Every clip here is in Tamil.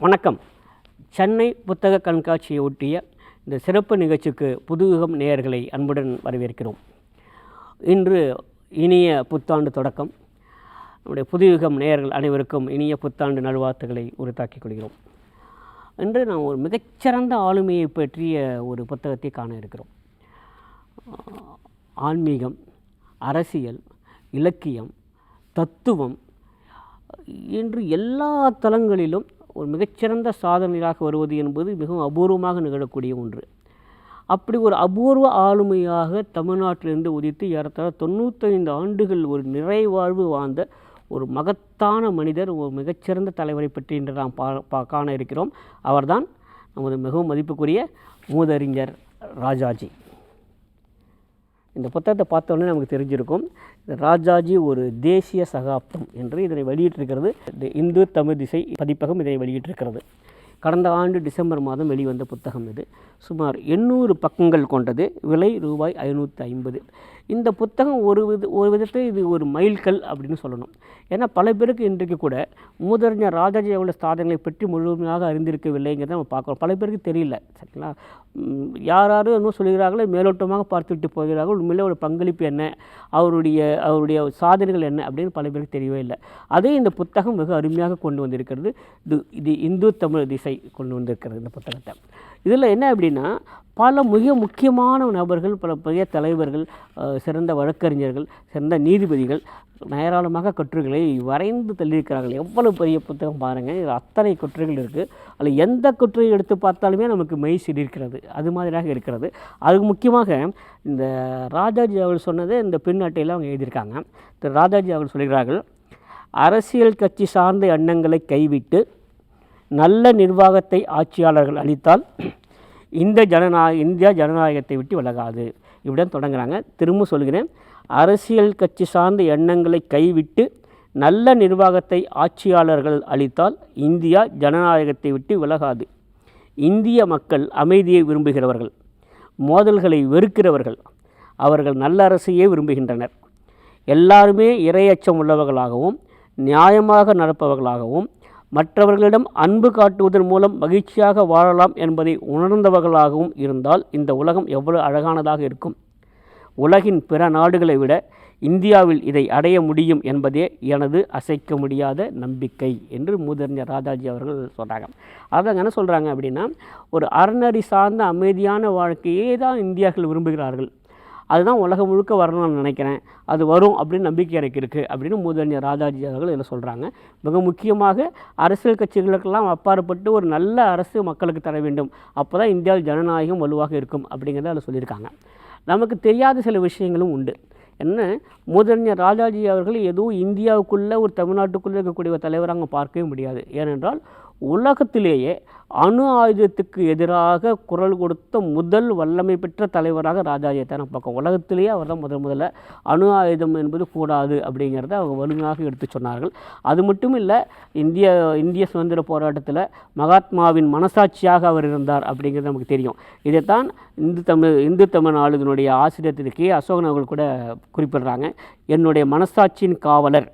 வணக்கம். சென்னை புத்தக கண்காட்சியை ஒட்டிய இந்த சிறப்பு நிகழ்ச்சிக்கு புதுயுகம் நேயர்களை அன்புடன் வரவேற்கிறோம். இன்று இனிய புத்தாண்டு தொடக்கம். நம்முடைய புதுயுகம் நேயர்கள் அனைவருக்கும் இனிய புத்தாண்டு நல்வாழ்த்துக்களை உரித்தாக்கிக் கொள்கிறோம். இன்று நாம் ஒரு மிகச்சிறந்த ஆளுமையை பற்றிய ஒரு புத்தகத்தை காண இருக்கிறோம். ஆன்மீகம், அரசியல், இலக்கியம், தத்துவம் என்று எல்லா தளங்களிலும் ஒரு மிகச்சிறந்த சாதனையாக வருவது என்பது மிகவும் அபூர்வமாக நிகழக்கூடிய ஒன்று. அப்படி ஒரு அபூர்வ ஆளுமையாக தமிழ்நாட்டிலிருந்து உதித்து ஏறத்தாழ 95 ஆண்டுகள் ஒரு நிறைவாழ்வு வாழ்ந்த ஒரு மகத்தான மனிதர், ஒரு மிகச்சிறந்த தலைவரை பற்றி இன்று நாம் காண இருக்கிறோம். அவர்தான் நமது மிகவும் மதிப்புக்குரிய மூதறிஞர் ராஜாஜி. இந்த புத்தகத்தை பார்த்தோன்னே நமக்கு தெரிஞ்சிருக்கும், ராஜாஜி ஒரு தேசிய சகாப்தம் என்று இதனை வெளியிட்டிருக்கிறது. இந்து தமிழ் திசை பதிப்பகம் இதனை வெளியிட்டிருக்கிறது. கடந்த ஆண்டு டிசம்பர் மாதம் வெளிவந்த புத்தகம் இது. சுமார் 800 பக்கங்கள் கொண்டது. விலை ரூபாய் 550. இந்த புத்தகம் ஒரு விதத்தில் இது ஒரு மைல்கல் அப்படின்னு சொல்லணும். ஏன்னா பல பேருக்கு இன்றைக்கு கூட மூதறிஞர் ராஜாஜி அவருடைய சாதனைகளை பற்றி முழுமையாக அறிந்திருக்கவில்லைங்கிறத நம்ம பார்க்குறோம். பல பேருக்கு தெரியல, சரிங்களா? யாரும் இன்னும் சொல்கிறார்களோ மேலோட்டமாக பார்த்துவிட்டு போகிறார்கள். உண்மையிலே ஒரு பங்களிப்பு என்ன, அவருடைய சாதனைகள் என்ன அப்படின்னு பல பேருக்கு தெரியவே இல்லை. அதே இந்த புத்தகம் மிக அருமையாக கொண்டு வந்திருக்கிறது. இது இந்து தமிழ் திசை கொண்டு வந்திருக்கிறது இந்த புத்தகத்தை. இதில் என்ன அப்படின்னா, பல மிக முக்கியமான நபர்கள், பல பெரிய தலைவர்கள், சிறந்த வழக்கறிஞர்கள், சிறந்த நீதிபதிகள் ஏராளமாக கட்டுரைகளை வரைந்து தள்ளியிருக்கிறார்கள். எவ்வளவு பெரிய புத்தகம் பாருங்கள். இதில் அத்தனை கட்டுரைகள் இருக்குது. அதில் எந்த கட்டுரையை எடுத்து பார்த்தாலுமே நமக்கு மெய் சிலிர்க்கிறது. அது மாதிரியாக இருக்கிறது. அதுக்கு முக்கியமாக இந்த ராஜாஜி அவர்கள் சொன்னதை இந்த பின் அட்டையில் அவங்க எழுதியிருக்காங்க. இந்த ராஜாஜி அவர்கள் சொல்கிறார்கள், அரசியல் கட்சி சார்ந்த எண்ணங்களை கைவிட்டு நல்ல நிர்வாகத்தை ஆட்சியாளர்கள் அளித்தால் இந்தியா ஜனநாயகத்தை விட்டு விலகாது. இப்படிதான் தொடங்குறாங்க. திரும்ப சொல்கிறேன், அரசியல் கட்சி சார்ந்த எண்ணங்களை கைவிட்டு நல்ல நிர்வாகத்தை ஆட்சியாளர்கள் அளித்தால் இந்தியா ஜனநாயகத்தை விட்டு விலகாது. இந்திய மக்கள் அமைதியை விரும்புகிறவர்கள், மோதல்களை வெறுக்கிறவர்கள். அவர்கள் நல்ல அரசையே விரும்புகின்றனர். எல்லாருமே இறையச்சம் உள்ளவர்களாகவும் நியாயமாக நடப்பவர்களாகவும் மற்றவர்களிடம் அன்பு காட்டுவதன் மூலம் மகிழ்ச்சியாக வாழலாம் என்பதை உணர்ந்தவர்களாகவும் இருந்தால் இந்த உலகம் எவ்வளவு அழகானதாக இருக்கும். உலகின் பிற நாடுகளை விட இந்தியாவில் இதை அடைய முடியும் என்பதே எனது அசைக்க முடியாத நம்பிக்கை என்று மூதறிஞர் ராஜாஜி அவர்கள் சொல்கிறாங்க. அதாங்க என்ன சொல்கிறாங்க அப்படின்னா, ஒரு அறநெறி சார்ந்த அமைதியான வாழ்க்கையே தான் இந்தியாக்கள் விரும்புகிறார்கள். அதுதான் உலகம் முழுக்க வரணும்னு நினைக்கிறேன். அது வரும் அப்படின்னு நம்பிக்கை எனக்கு இருக்குது அப்படின்னு மூதறிஞர் ராஜாஜி அவர்கள் இதில் சொல்கிறாங்க. மிக முக்கியமாக அரசியல் கட்சிகளுக்கெல்லாம் அப்பாற்பட்டு ஒரு நல்ல அரசு மக்களுக்கு தர வேண்டும். அப்போ தான் இந்தியாவில் ஜனநாயகம் வலுவாக இருக்கும் அப்படிங்கிறத அதில் சொல்லியிருக்காங்க. நமக்கு தெரியாத சில விஷயங்களும் உண்டு. என்ன, மூதறிஞர் ராஜாஜி அவர்கள் எதுவும் இந்தியாவுக்குள்ளே ஒரு தமிழ்நாட்டுக்குள்ளே இருக்கக்கூடிய ஒரு தலைவராக அங்கே பார்க்கவே முடியாது. ஏனென்றால் உலகத்திலேயே அணு ஆயுதத்துக்கு எதிராக குரல் கொடுத்த முதல் வல்லமை பெற்ற தலைவராக ராஜாஜியை தான் பார்க்க. உலகத்திலேயே அவர் தான் முதல்ல அணு ஆயுதம் என்பது கூடாது அப்படிங்கிறத அவங்க வலிமையாக எடுத்து சொன்னார்கள். அது மட்டும் இல்லை, இந்திய சுதந்திர போராட்டத்தில் மகாத்மாவின் மனசாட்சியாக அவர் இருந்தார் அப்படிங்கிறது நமக்கு தெரியும். இதைத்தான் இந்து தமிழ் நாளிதனுடைய ஆசிரியர் திரு கே அசோகன் அவர்கள் கூட குறிப்பிடுறாங்க. என்னுடைய மனசாட்சியின் காவலர்,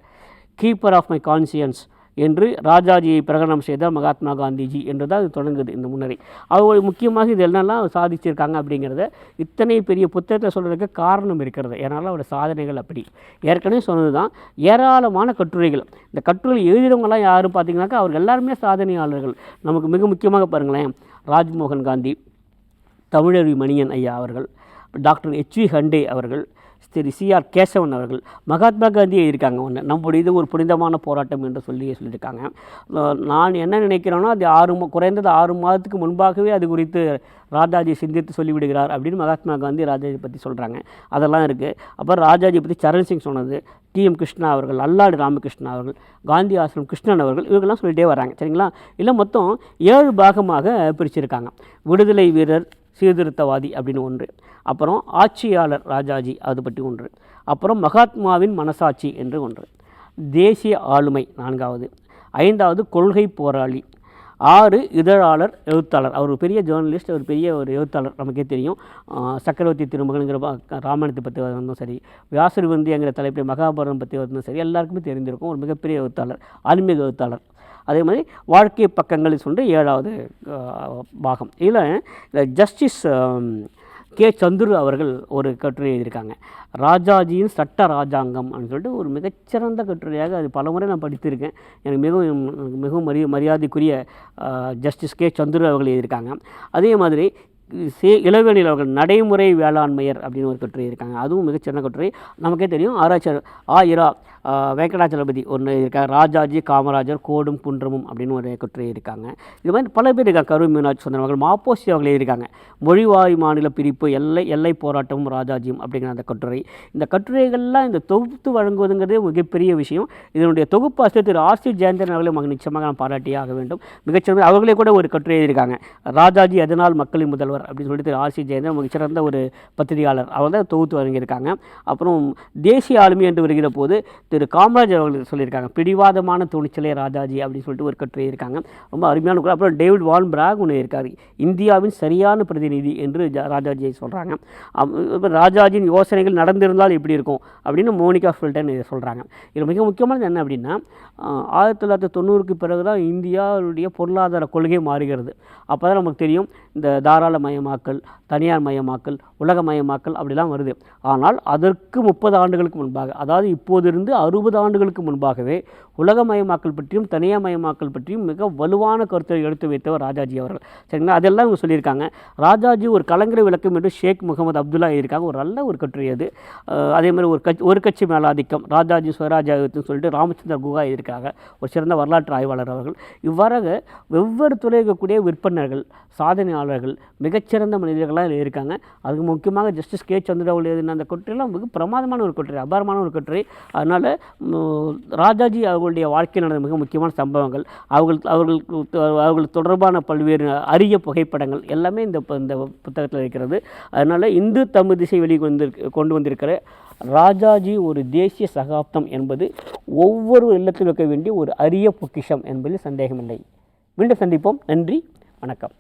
கீப்பர் ஆஃப் மை கான்சியன்ஸ் என்று ராஜாஜியை பிரகடனம் செய்தார் மகாத்மா காந்திஜி என்று தான் இது தொடங்குது இந்த முன்னரே. அவங்க முக்கியமாக இது என்னெல்லாம் சாதிச்சிருக்காங்க அப்படிங்கிறத இத்தனை பெரிய புத்தகத்தை சொல்கிறதுக்கு காரணம் இருக்கிறது. ஏன்னாலும் அவருடைய சாதனைகள் அப்படி ஏற்கனவே சொன்னது தான். ஏராளமான கட்டுரைகள், இந்த கட்டுரை எழுதினவங்களாம் யாரும் பார்த்தீங்கன்னாக்கா அவர்கள் எல்லாருமே சாதனையாளர்கள். நமக்கு மிக முக்கியமாக பாருங்களேன், ராஜ்மோகன் காந்தி, தமிழறி மணியன் ஐயா அவர்கள், டாக்டர் H.V. ஹண்டே அவர்கள், திரு C.R. கேசவன் அவர்கள், மகாத்மா காந்தியை இருக்காங்க. ஒன்று நம்முடைய இது ஒரு புனிதமான போராட்டம் என்று சொல்லியிருக்காங்க. நான் என்ன நினைக்கிறேன்னா, அது குறைந்தது 6 மாதத்துக்கு முன்பாகவே அது குறித்து ராஜாஜி சிந்தித்து சொல்லிவிடுகிறார் அப்படின்னு மகாத்மா காந்தி ராஜாஜி பற்றி சொல்கிறாங்க. அதெல்லாம் இருக்குது. அப்புறம் ராஜாஜி பற்றி சரண் சிங் சொன்னது, T.M. கிருஷ்ணா அவர்கள், அல்லாடி ராமகிருஷ்ணா அவர்கள், காந்தி ஆசிரம் கிருஷ்ணன் அவர்கள், இவங்கெல்லாம் சொல்லிகிட்டே வராங்க. சரிங்களா? இல்லை, மொத்தம் 7 பாகமாக பிரிச்சிருக்காங்க. விடுதலை வீரர், சீர்திருத்தவாதி அப்படின்னு ஒன்று, அப்புறம் ஆட்சியாளர் ராஜாஜி அது பற்றி ஒன்று, அப்புறம் மகாத்மாவின் மனசாட்சி என்று ஒன்று, தேசிய ஆளுமை 4வது, 5வது கொள்கை போராளி, 6 இதழாளர் எழுத்தாளர். அவர் பெரிய ஜேர்னலிஸ்ட், அவர் பெரிய ஒரு எழுத்தாளர், நமக்கே தெரியும். சக்கரவர்த்தி திருமகன்கிற ராமாயணத்தை பற்றி வந்தோம் சரி, வியாசர் வந்திங்கிற தலைப்பில் மகாபாரதம் பற்றி வந்தோம் சரி, எல்லாருக்குமே தெரிந்திருக்கும். ஒரு மிகப்பெரிய எழுத்தாளர், ஆன்மீக எழுத்தாளர். அதே மாதிரி வாழ்க்கை பக்கங்கள் சொல்லிட்டு 7வது பாகம். இதில் ஜஸ்டிஸ் கே. சந்துரு அவர்கள் ஒரு கட்டுரை எழுதியிருக்காங்க, ராஜாஜியின் சட்ட ராஜாங்கம் அப்படின்னு சொல்லிட்டு ஒரு மிகச்சிறந்த கட்டுரையாக. அது பலமுறை நான் படித்திருக்கேன். எனக்கு மிகவும் மரியாதைக்குரிய ஜஸ்டிஸ் கே. சந்துரு அவர்கள் எழுதியிருக்காங்க. அதே மாதிரி இளவேனில் அவர்கள் நடைமுறை வேளாண்மையர் அப்படின்னு ஒரு கட்டுரை இருக்காங்க. அதுவும் மிகச்சிறந்த கட்டுரை. நமக்கே தெரியும், ஆராய்ச்சியாளர் வெங்கடாச்சலபதி ஒன்று இருக்காங்க, ராஜாஜி காமராஜர் கோடும் குன்றமும் அப்படின்னு ஒரு கட்டுரை இருக்காங்க. இது மாதிரி பல பேர் இருக்காங்க. கரு மீனாட்சி சுந்தரம் அவர்கள், மாப்போசி அவர்கள் எழுதியிருக்காங்க, மொழிவாரி மாநில பிரிப்பு, எல்லை போராட்டமும் ராஜாஜியும் அப்படிங்கிற அந்த கட்டுரை. இந்த கட்டுரைகள்லாம் இந்த தொகுத்து வழங்குவதுங்கிறது மிகப்பெரிய விஷயம். இதனுடைய தொகுப்பாசிரியர் திரு R.C. ஜெயந்தன் அவர்களை நிச்சயமாக நான் பாராட்டியே ஆக வேண்டும். மிகச்சிறந்த அவர்களே கூட ஒரு கட்டுரை எழுதியிருக்காங்க, ராஜாஜி எதனால் மக்களின் முதல்வர் அப்படின்னு சொல்லிட்டு திரு R.C. ஜெயந்தன் மிகச்சிறந்த ஒரு பத்திரிகையாளர், அவர் தான் தொகுத்து வழங்கியிருக்காங்க. அப்புறம் தேசிய ஆளுமை என்று வருகிற போது திரு காமராஜர் அவர்கள் சொல்லியிருக்காங்க, பிடிவாதமான துணிச்சலே ராஜாஜி அப்படின்னு சொல்லிட்டு ஒரு கட்டுரை இருக்காங்க, ரொம்ப அருமையான கூட. அப்புறம் டேவிட் வான் பிராக் ஒன்று இருக்கார், இந்தியாவின் சரியான பிரதிநிதி என்று ராஜாஜியை சொல்கிறாங்க. ராஜாஜியின் யோசனைகள் நடந்திருந்தால் எப்படி இருக்கும் அப்படின்னு மோனிகா ஃபில்டன் இதை சொல்கிறாங்க. இதில் மிக முக்கியமானது என்ன அப்படின்னா, 1990க்கு பிறகு தான் இந்தியாவுடைய பொருளாதார கொள்கை மாறுகிறது. அப்போ தான் நமக்கு தெரியும், இந்த தாராளமயமாக்கல், தனியார் மயமாக்கல், உலகமயமாக்கல் அப்படிலாம் வருது. ஆனால் அதற்கு 30 ஆண்டுகளுக்கு முன்பாக, அதாவது இப்போதிருந்து 60 ஆண்டுகளுக்கு முன்பாகவே உலகமயமாக்கல் பற்றியும் தனியார் மயமாக்கல் பற்றியும் மிக வலுவான கருத்தை எடுத்து வைத்தவர் ராஜாஜி அவர்கள். சரிங்களா? அதெல்லாம் இவங்க சொல்லியிருக்காங்க. ராஜாஜி ஒரு கலங்கரை விளக்கம் என்று ஷேக் முகமது அப்துல்லா இருக்காங்க, ஒரு நல்ல ஒரு கட்டுரை அது. அதே மாதிரி ஒரு கட்சி மேலாதிக்கம், ராஜாஜி சுயராஜ்யத்துன்னு சொல்லிட்டு ராமச்சந்திர குஹா இருக்காங்க, ஒரு சிறந்த வரலாற்று ஆய்வாளர் அவர்கள். இவ்வாறாக வெவ்வேறு துறை இருக்கக்கூடிய விற்பனர்கள், சாதனையாளர்கள், மிகச்சிறந்த மனிதர்களாக இருக்காங்க. அதுக்கு முக்கியமாக ஜஸ்டிஸ் கே. சந்திர அவர்கள் எழுதின அந்த கட்டுரைலாம் மிக பிரமாதமான ஒரு கட்டுரை, அபாரமான ஒரு கட்டுரை. அதனால் ராஜாஜி அவர்களுடைய வாழ்க்கையில் நடந்த மிக முக்கியமான சம்பவங்கள், அவர்கள் தொடர்பான பல்வேறு அரிய புகைப்படங்கள் எல்லாமே இந்த புத்தகத்தில் இருக்கிறது. அதனால் இந்து தமிழ் திசை கொண்டு வந்திருக்கிற ராஜாஜி ஒரு தேசிய சகாப்தம் என்பது ஒவ்வொரு இல்லத்தில் வைக்க வேண்டிய ஒரு அரிய பொக்கிஷம் என்பதில் சந்தேகமில்லை. மீண்டும் சந்திப்போம். நன்றி, வணக்கம்.